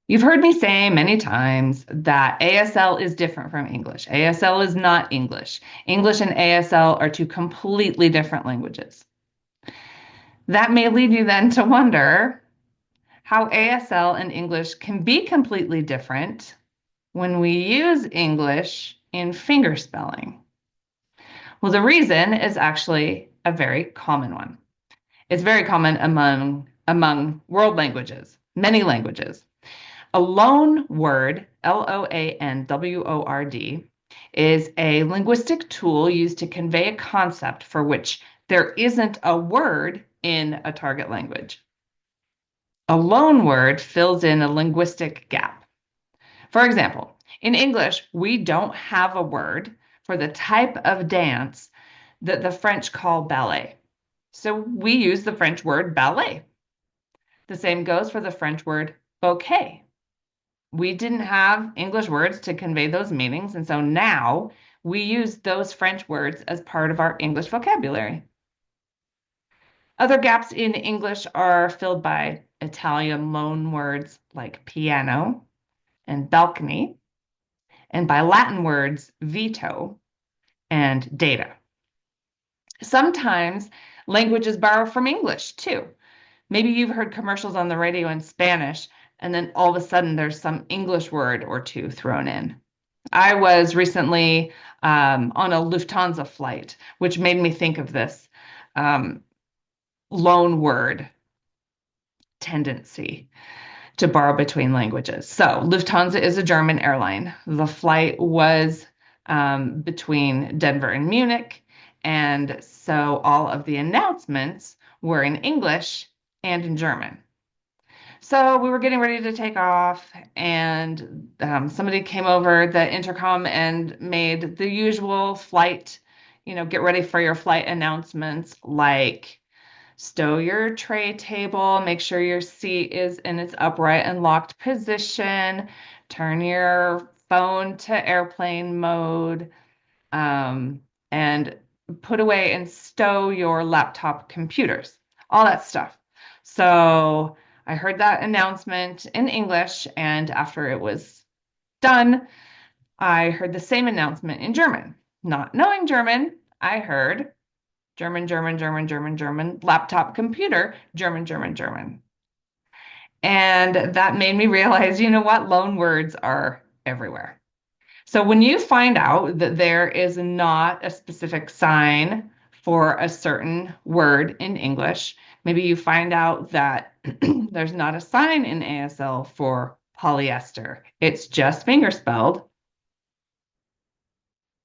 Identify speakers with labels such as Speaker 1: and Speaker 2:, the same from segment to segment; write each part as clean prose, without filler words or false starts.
Speaker 1: You've heard me say many times that ASL is different from English. ASL is not English. English and ASL are two completely different languages. That may lead you then to wonder how ASL and English can be completely different when we use English in fingerspelling. Well, the reason is actually a very common one. It's very common among world languages, many languages. A loan word, LOANWORD, is a linguistic tool used to convey a concept for which there isn't a word in a target language. A loan word fills in a linguistic gap. For example, in English, we don't have a word for the type of dance that the French call ballet. So we use the French word ballet. The same goes for the French word bouquet. We didn't have English words to convey those meanings, and so now we use those French words as part of our English vocabulary. Other gaps in English are filled by Italian loan words like piano and balcony, and by Latin words veto and data. Sometimes languages borrow from English too. Maybe you've heard commercials on the radio in Spanish, and then all of a sudden there's some English word or two thrown in. I was recently on a Lufthansa flight, which made me think of this um, loan word tendency to borrow between languages. So, Lufthansa is a German airline. The flight was between Denver and Munich. And so all of the announcements were in English and in German. So we were getting ready to take off, and somebody came over the intercom and made the usual flight, get ready for your flight announcements like stow your tray table, make sure your seat is in its upright and locked position, turn your phone to airplane mode, and put away and stow your laptop computers, all that stuff. So I heard that announcement in English, and after it was done, I heard the same announcement in German. Not knowing German, I heard German, German, German, German, German, laptop computer, German, German, German. And that made me realize, you know what? Loan words are everywhere. So when you find out that there is not a specific sign for a certain word in English, maybe you find out that there's not a sign in ASL for polyester. It's just fingerspelled,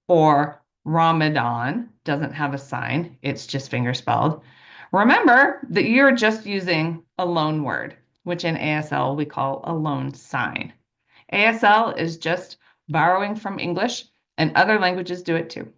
Speaker 1: or Ramadan doesn't have a sign, it's just fingerspelled. Remember that you're just using a loan word, which in ASL we call a loan sign. ASL is just borrowing from English, and other languages do it too.